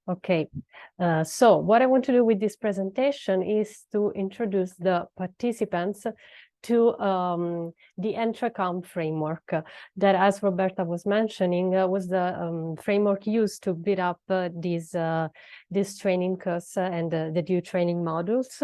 Okay, so what I want to do with this presentation is to introduce the participants to the EntreComp framework that, as Roberta was mentioning, was the framework used to build up this training course and the due training modules.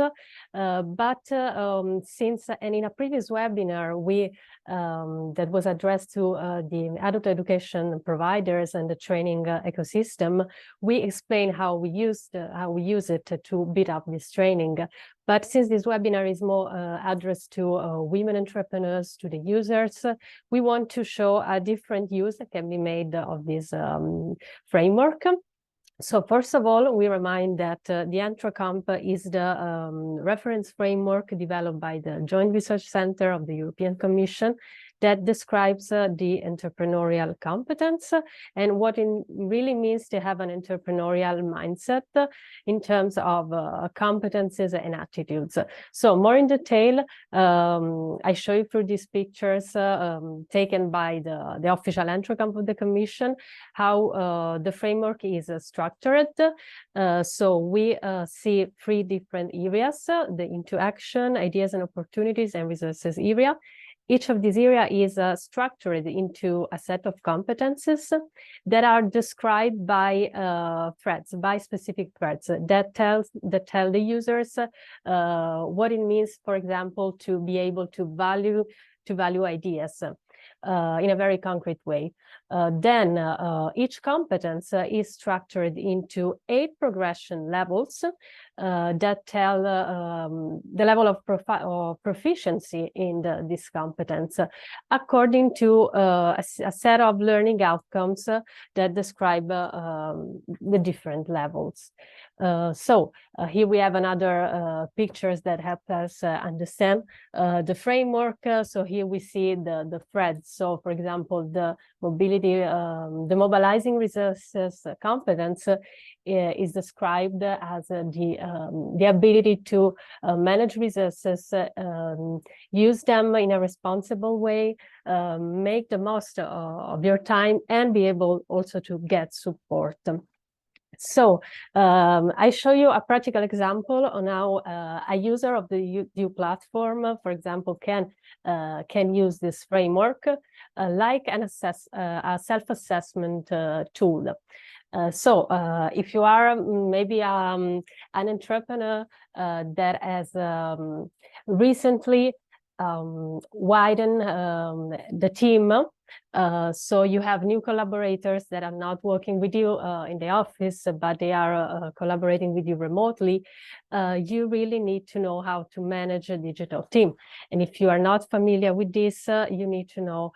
Since, and in a previous webinar, we that was addressed to the adult education providers and the training ecosystem, we explained how we use it to build up this training. But since this webinar is more addressed to women entrepreneurs, to the users, we want to show a different use that can be made of this framework. So first of all, we remind that the EntreComp is the reference framework developed by the Joint Research Center of the European Commission that describes the entrepreneurial competence and what it really means to have an entrepreneurial mindset in terms of competences and attitudes. So more in detail, I show you through these pictures taken by the official EntreComp of the Commission, how the framework is structured. So we see three different areas: the into action, ideas and opportunities, and resources area. Each of these areas is structured into a set of competences that are described by threads, by specific threads that tell the users what it means, for example, to be able to value ideas in a very concrete way. Then each competence is structured into 8 progression levels that tell the level of proficiency in this competence according to a set of learning outcomes that describe the different levels. Here we have another pictures that help us understand the framework. So here we see the threads. So for example, the mobilizing resources competence is described as the ability to manage resources, use them in a responsible way, make the most of your time, and be able also to get support. So I show you a practical example on how a user of the due platform, for example, can use this framework like a self-assessment tool. If you are maybe an entrepreneur that has recently widened the team, so you have new collaborators that are not working with you in the office, but they are collaborating with you remotely. You really need to know how to manage a digital team. And if you are not familiar with this, you need to know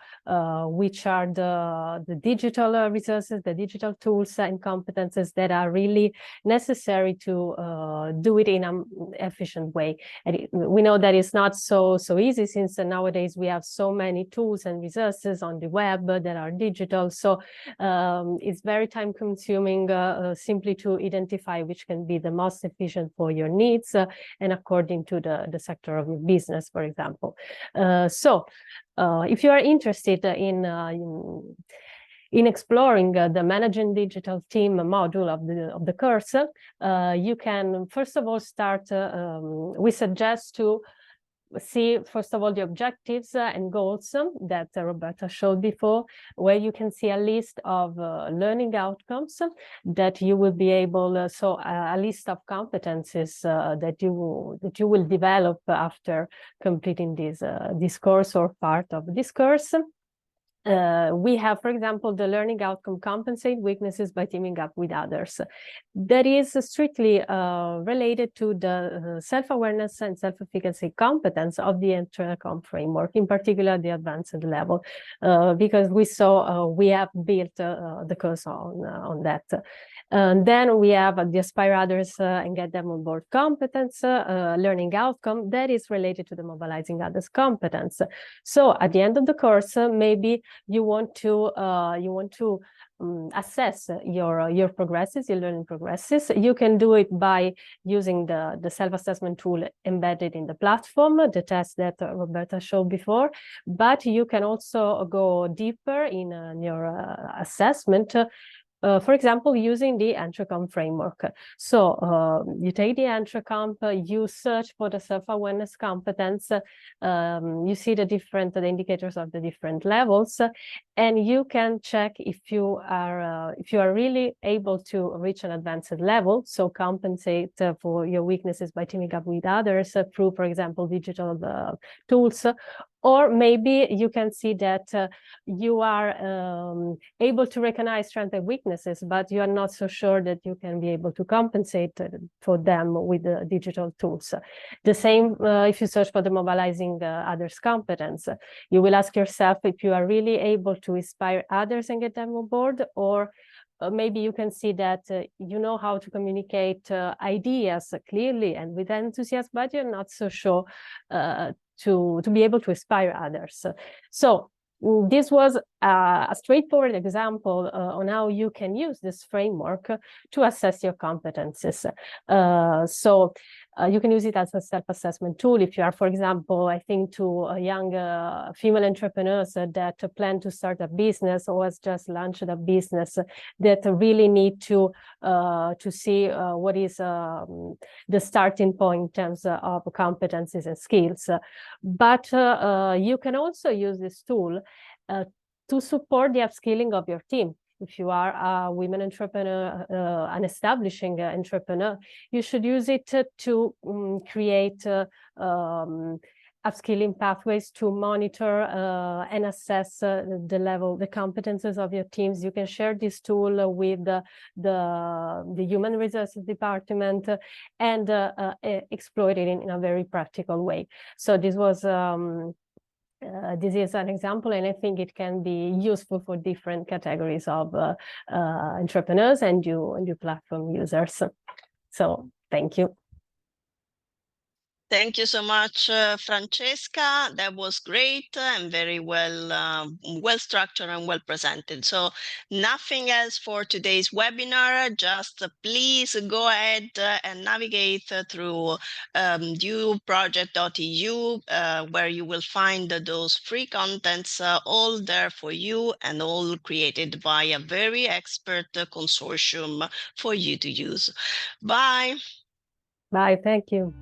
which are the digital resources, the digital tools and competences that are really necessary to do it in an efficient way. And we know that it's not so easy, since nowadays we have so many tools and resources on the web that are digital. So it's very time consuming simply to identify which can be the most efficient for your needs and according to the sector of your business, for example. If you are interested in exploring the Managing Digital Team module of the course, you can first of all start, we suggest to see first of all the objectives and goals that Roberta showed before, where you can see a list of learning outcomes that you will be able, a list of competencies that you will develop after completing this course or part of this course. We have, for example, the learning outcome: compensate weaknesses by teaming up with others. That is strictly related to the self-awareness and self-efficacy competence of the EntreComp framework, in particular the advanced level, because we have built the course on that. And then we have the aspire others and get them on board competence, learning outcome that is related to the mobilizing others competence. So at the end of the course, maybe you want to assess your progresses, your learning progresses. You can do it by using the self-assessment tool embedded in the platform, the test that Roberta showed before, but you can also go deeper in your assessment for example, using the EntreComp framework. So you take the EntreComp, you search for the self-awareness competence, you see the indicators of the different levels, and you can check if you are really able to reach an advanced level, so compensate for your weaknesses by teaming up with others through, for example, digital tools. Or maybe you can see that you are able to recognize strengths and weaknesses, but you are not so sure that you can be able to compensate for them with the digital tools. The same if you search for the mobilizing others competence. You will ask yourself if you are really able to inspire others and get them on board, or maybe you can see that you know how to communicate ideas clearly and with enthusiasm, but you're not so sure to be able to inspire others. So this was a straightforward example on how you can use this framework to assess your competences. So you can use it as a self-assessment tool if you are, for example, I think to young female entrepreneurs that plan to start a business or has just launched a business, that really need to see what is the starting point in terms of competencies and skills. But you can also use this tool to support the upskilling of your team. If you are a women entrepreneur, an establishing entrepreneur, you should use it to create upskilling pathways to monitor and assess the competences of your teams. You can share this tool with the human resources department and exploit it in a very practical way. So this was this is an example, and I think it can be useful for different categories of entrepreneurs and you platform users. So thank you. Thank you so much, Francesca. That was great and very well structured and well presented. So nothing else for today's webinar. Just please go ahead and navigate through dewproject.eu, where you will find those free contents all there for you and all created by a very expert consortium for you to use. Bye. Bye. Thank you.